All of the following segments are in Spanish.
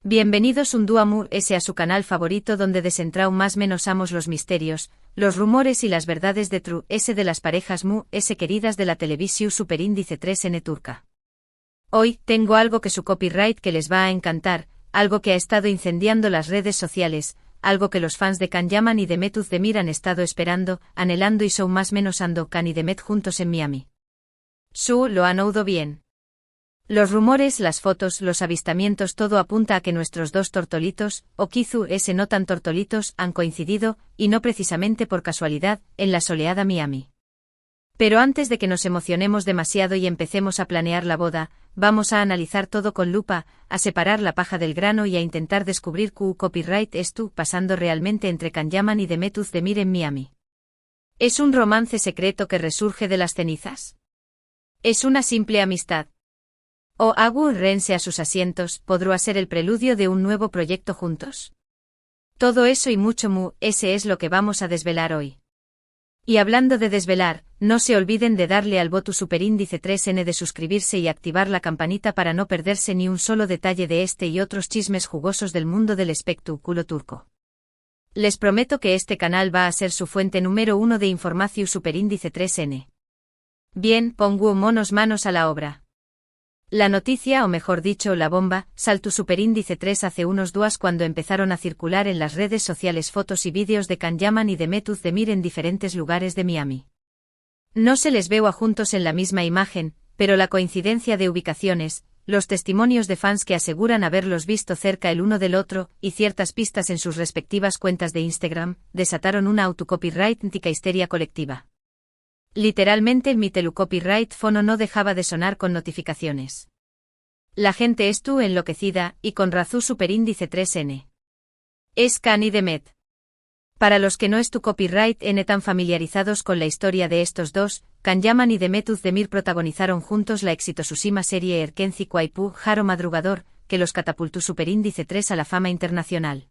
Bienvenidos un día más a su canal favorito donde desentrao más menos amos los misterios, los rumores y las verdades de True S de las parejas queridas de la televisión Superíndice 3N turca. Hoy, tengo algo que su copyright que les va a encantar, algo que ha estado incendiando las redes sociales, algo que los fans de Can Yaman y Demet Özdemir han estado esperando, anhelando y son más menos ando Can y Demet juntos en Miami. Lo han oído bien. Los rumores, las fotos, los avistamientos, todo apunta a que nuestros dos tortolitos, o quizú no tan tortolitos, han coincidido, y no precisamente por casualidad, en la soleada Miami. Pero antes de que nos emocionemos demasiado y empecemos a planear la boda, vamos a analizar todo con lupa, a separar la paja del grano y a intentar descubrir qué copyright pasando realmente entre Can Yaman y Demet Özdemir en Miami. ¿Es un romance secreto que resurge de las cenizas? ¿Es una simple amistad? ¿O rense a sus asientos podrá ser el preludio de un nuevo proyecto juntos? Todo eso y mucho ese es lo que vamos a desvelar hoy. Y hablando de desvelar, no se olviden de darle al botón Superíndice 3N de suscribirse y activar la campanita para no perderse ni un solo detalle de este y otros chismes jugosos del mundo del espectáculo turco. Les prometo que este canal va a ser su fuente número 1 de información Superíndice 3N. Bien, pongo monos manos a la obra. La noticia, o mejor dicho, la bomba, saltó Superíndice 3 hace unos días cuando empezaron a circular en las redes sociales fotos y vídeos de Can Yaman y Demet Özdemir en diferentes lugares de Miami. No se les veo a juntos en la misma imagen, pero la coincidencia de ubicaciones, los testimonios de fans que aseguran haberlos visto cerca el uno del otro, y ciertas pistas en sus respectivas cuentas de Instagram, desataron una autocopyrightica histeria colectiva. Literalmente mi telecopyright fono no dejaba de sonar con notificaciones. La gente estuvo enloquecida, y con razón Superíndice 3N. Es Can y Demet. Para los que no es tu copyright tan familiarizados con la historia de estos dos, Can Yaman y Demet Özdemir protagonizaron juntos la exitosísima serie Erkenci Kuaypu Jaro Madrugador, que los catapultó Superíndice 3 a la fama internacional.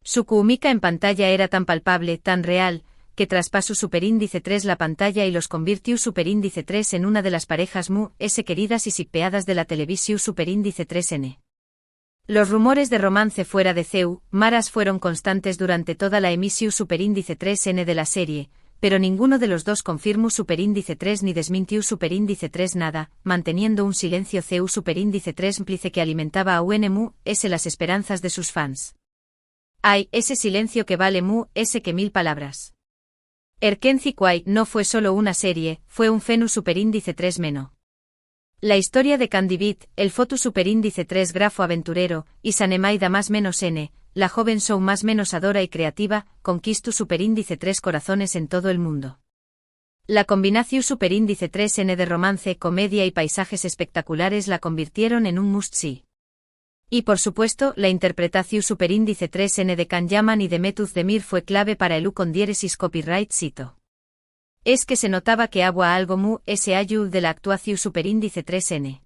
Su química en pantalla era tan palpable, tan real, que traspasó Superíndice 3 la pantalla y los convirtió Superíndice 3 en una de las parejas queridas y shippeadas de la televisión Superíndice 3N. Los rumores de romance fuera de CEU, maras fueron constantes durante toda la emisión Superíndice 3N de la serie, pero ninguno de los dos confirmó Superíndice 3 ni desmintió Superíndice 3 nada, manteniendo un silencio CEU Superíndice 3 cómplice que alimentaba a las esperanzas de sus fans. Hay ese silencio que vale que 1000 palabras. Erkenci Kuay no fue solo una serie, fue un fenu Superíndice 3 meno. La historia de Can Divit, el foto Superíndice 3 grafo aventurero, y Sanemaida más menos N, la joven show más menos adora y creativa, conquistó Superíndice 3 corazones en todo el mundo. La combinación Superíndice 3N de romance, comedia y paisajes espectaculares la convirtieron en un must-see. Y por supuesto, la interpretación Superíndice 3N de Can Yaman y Demet Özdemir fue clave para el con diéresis copyright cito. Es que se notaba que había algo ayud de la actuación Superíndice 3N.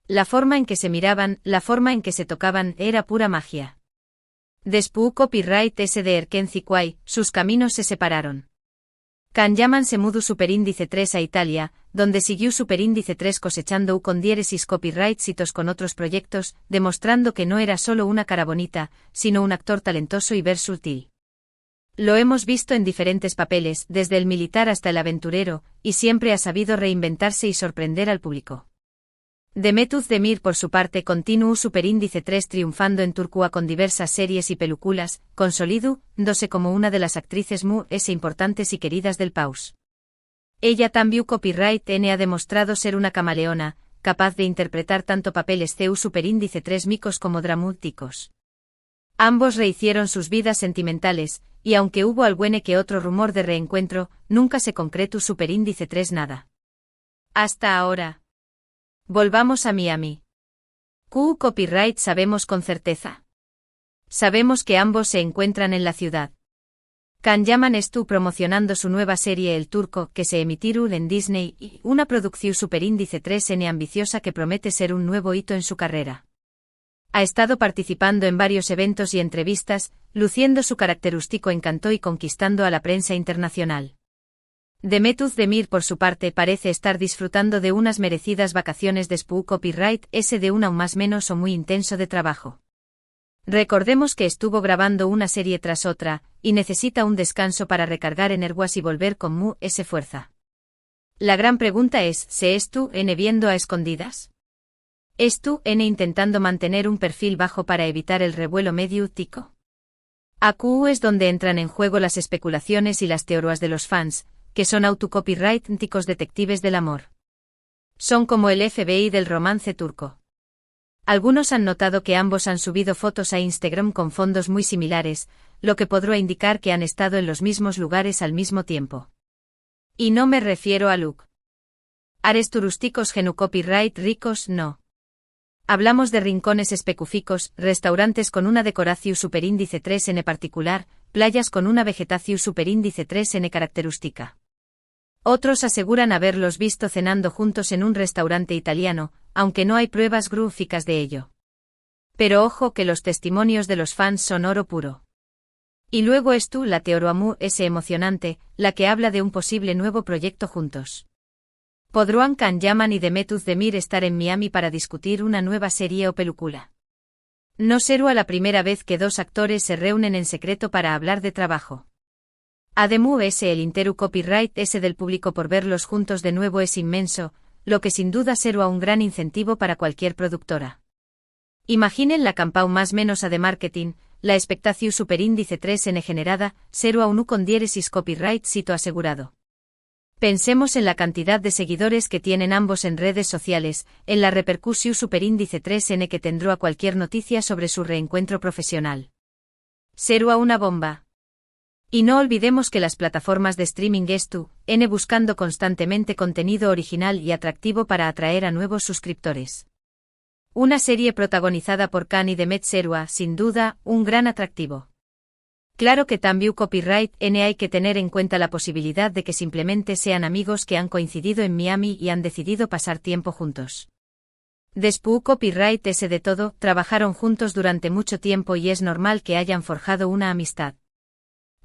La forma en que se miraban, la forma en que se tocaban, era pura magia. Después copyright de Erkenci Kuay, sus caminos se separaron. Can Yaman se mudó Superíndice 3 a Italia, donde siguió Superíndice 3 cosechando con diéresis copyright citos con otros proyectos, demostrando que no era solo una cara bonita, sino un actor talentoso y versátil. Lo hemos visto en diferentes papeles, desde el militar hasta el aventurero, y siempre ha sabido reinventarse y sorprender al público. Demet Özdemir por su parte continuó Superíndice 3 triunfando en Turquía con diversas series y películas, consolidándose como una de las actrices importantes y queridas del país. Ella también copyright ha demostrado ser una camaleona, capaz de interpretar tanto papeles CEU Superíndice 3 micos como dramáticos. Ambos rehicieron sus vidas sentimentales, y aunque hubo algún que otro rumor de reencuentro, nunca se concretó Superíndice 3 nada. Hasta ahora. Volvamos a Miami. Copyright sabemos con certeza. Sabemos que ambos se encuentran en la ciudad. Can Yaman estuvo promocionando su nueva serie El Turco, que se emitirá en Disney, y una producción Superíndice 3N ambiciosa que promete ser un nuevo hito en su carrera. Ha estado participando en varios eventos y entrevistas, luciendo su característico encanto y conquistando a la prensa internacional. Demet Özdemir por su parte parece estar disfrutando de unas merecidas vacaciones después copyright de un aún más menos o muy intenso de trabajo. Recordemos que estuvo grabando una serie tras otra, y necesita un descanso para recargar energías y volver con mu ese fuerza. La gran pregunta es, ¿se es tú n viendo a escondidas? ¿Es tú n intentando mantener un perfil bajo para evitar el revuelo mediático? Aquí es donde entran en juego las especulaciones y las teorías de los fans, que son autocopyrightísticos detectives del amor. Son como el FBI del romance turco. Algunos han notado que ambos han subido fotos a Instagram con fondos muy similares, lo que podría indicar que han estado en los mismos lugares al mismo tiempo. Y no me refiero a look. Ares turísticos genu copyright ricos no. Hablamos de rincones específicos, restaurantes con una decoración superíndice 3n particular, playas con una vegetación superíndice 3n característica. Otros aseguran haberlos visto cenando juntos en un restaurante italiano, aunque no hay pruebas gráficas de ello. Pero ojo que los testimonios de los fans son oro puro. Y luego es tú la teoría mu ese emocionante, la que habla de un posible nuevo proyecto juntos. ¿Podrán Can Yaman y Demetuz Demir estar en Miami para discutir una nueva serie o película? No será la primera vez que dos actores se reúnen en secreto para hablar de trabajo. Además el interu copyright ese del público por verlos juntos de nuevo es inmenso, lo que sin duda será un gran incentivo para cualquier productora. Imaginen la campaña más menos a de marketing, la expectación superíndice 3n generada, será un con diéresis copyright sito asegurado. Pensemos en la cantidad de seguidores que tienen ambos en redes sociales, en la repercusión superíndice 3n que tendrá cualquier noticia sobre su reencuentro profesional. Será una bomba. Y no olvidemos que las plataformas de streaming n buscando constantemente contenido original y atractivo para atraer a nuevos suscriptores. Una serie protagonizada por Can y Demet será, sin duda, un gran atractivo. Claro que también copyright n hay que tener en cuenta la posibilidad de que simplemente sean amigos que han coincidido en Miami y han decidido pasar tiempo juntos. Después copyright ese de todo, trabajaron juntos durante mucho tiempo y es normal que hayan forjado una amistad.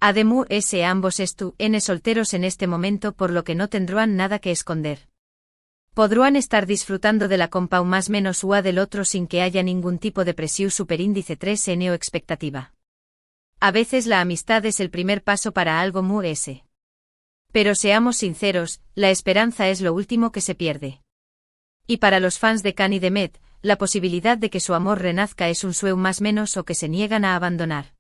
Además ambos n solteros en este momento por lo que no tendrán nada que esconder. Podrán estar disfrutando de la compa más menos ua del otro sin que haya ningún tipo de presión superíndice 3n o expectativa. A veces la amistad es el primer paso para algo mu ese. Pero seamos sinceros, la esperanza es lo último que se pierde. Y para los fans de Can y Demet, la posibilidad de que su amor renazca es un sueño más menos o que se niegan a abandonar.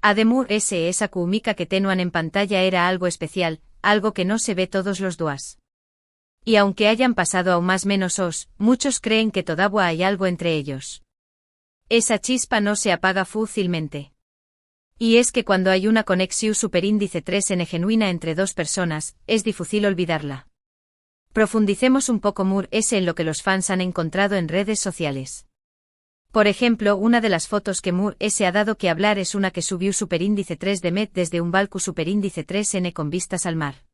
Además esa química que tenuan en pantalla era algo especial, algo que no se ve todos los días. Y aunque hayan pasado aún más menos muchos creen que todavía hay algo entre ellos. Esa chispa no se apaga fácilmente. Y es que cuando hay una conexión superíndice 3n genuina entre dos personas, es difícil olvidarla. Profundicemos un poco en lo que los fans han encontrado en redes sociales. Por ejemplo, una de las fotos que ha dado que hablar es una que subió superíndice 3 Demet desde un balcón superíndice 3n con vistas al mar.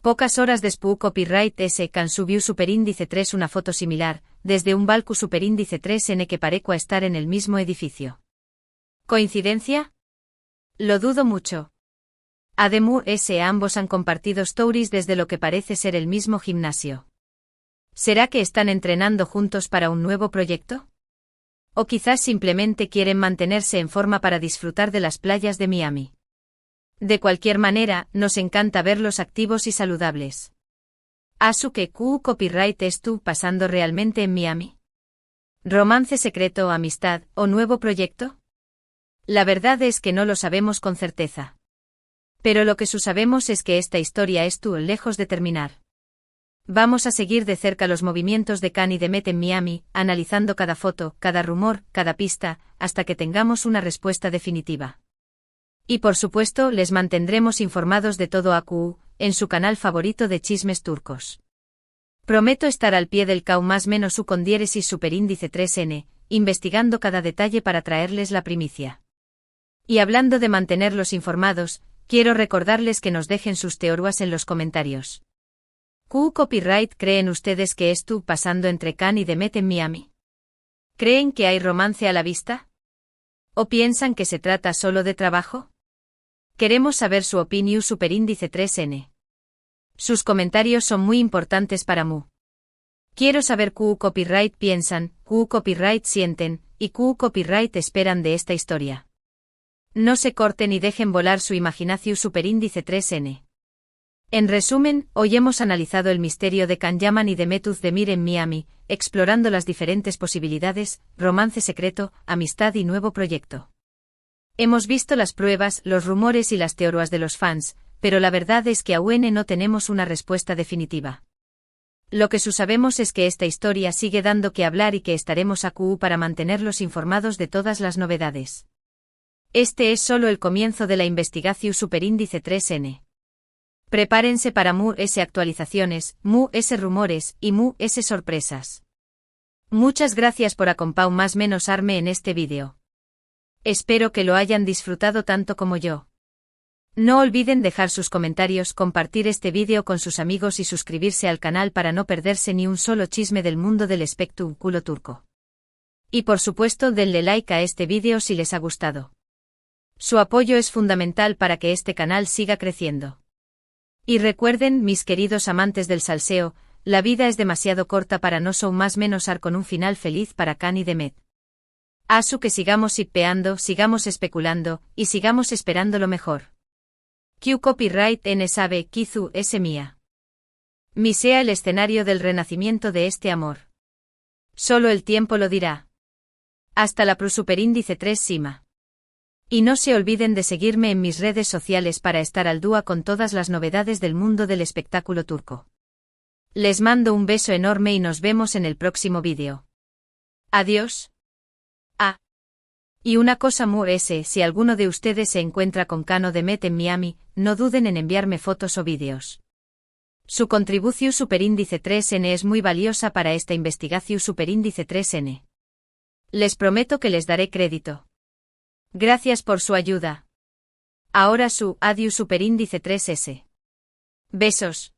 Pocas horas después copyright Can subió superíndice 3 una foto similar, desde un balcón superíndice 3n que parecía estar en el mismo edificio. ¿Coincidencia? Lo dudo mucho. Además ambos han compartido stories desde lo que parece ser el mismo gimnasio. ¿Será que están entrenando juntos para un nuevo proyecto? O quizás simplemente quieren mantenerse en forma para disfrutar de las playas de Miami. De cualquier manera, nos encanta verlos activos y saludables. ¿Asu que copyright es tú pasando realmente en Miami? ¿Romance secreto, amistad, o nuevo proyecto? La verdad es que no lo sabemos con certeza. Pero lo que sabemos es que esta historia es tú lejos de terminar. Vamos a seguir de cerca los movimientos de Can y Demet en Miami, analizando cada foto, cada rumor, cada pista, hasta que tengamos una respuesta definitiva. Y por supuesto les mantendremos informados de todo AQ, en su canal favorito de chismes turcos. Prometo estar al pie del caos más menos u con diéresis superíndice 3n, investigando cada detalle para traerles la primicia. Y hablando de mantenerlos informados, quiero recordarles que nos dejen sus teorías en los comentarios. ¿Copyright creen ustedes que es tú pasando entre Can y Demet en Miami? ¿Creen que hay romance a la vista? ¿O piensan que se trata solo de trabajo? Queremos saber su opinión superíndice 3n. Sus comentarios son muy importantes para mu. Quiero saber qué copyright piensan, qué copyright sienten, y qué copyright esperan de esta historia. No se corten y dejen volar su imaginación superíndice 3N. En resumen, hoy hemos analizado el misterio de Can Yaman y de Method Demir en Miami, explorando las diferentes posibilidades, romance secreto, amistad y nuevo proyecto. Hemos visto las pruebas, los rumores y las teorías de los fans, pero la verdad es que aún no tenemos una respuesta definitiva. Lo que sabemos es que esta historia sigue dando que hablar y que estaremos aquí para mantenerlos informados de todas las novedades. Este es solo el comienzo de la investigación superíndice 3N. Prepárense para S actualizaciones, S rumores y S sorpresas. Muchas gracias por acompañarme en este vídeo. Espero que lo hayan disfrutado tanto como yo. No olviden dejar sus comentarios, compartir este vídeo con sus amigos y suscribirse al canal para no perderse ni un solo chisme del mundo del espectáculo turco. Y por supuesto denle like a este vídeo si les ha gustado. Su apoyo es fundamental para que este canal siga creciendo. Y recuerden, mis queridos amantes del salseo, la vida es demasiado corta para no ar con un final feliz para Can y Demet. Asu que sigamos shippeando, sigamos especulando, y sigamos esperando lo mejor. Q copyright N sabe, Kizu es mía. Mi sea el escenario del renacimiento de este amor. Solo el tiempo lo dirá. Hasta la superíndice 3 Sima. Y no se olviden de seguirme en mis redes sociales para estar al día con todas las novedades del mundo del espectáculo turco. Les mando un beso enorme y nos vemos en el próximo vídeo. Adiós. Y una cosa si alguno de ustedes se encuentra con Can o Demet en Miami, no duden en enviarme fotos o vídeos. Su contribución superíndice 3N es muy valiosa para esta investigación superíndice 3N. Les prometo que les daré crédito. Gracias por su ayuda. Ahora adiós superíndice 3S. Besos.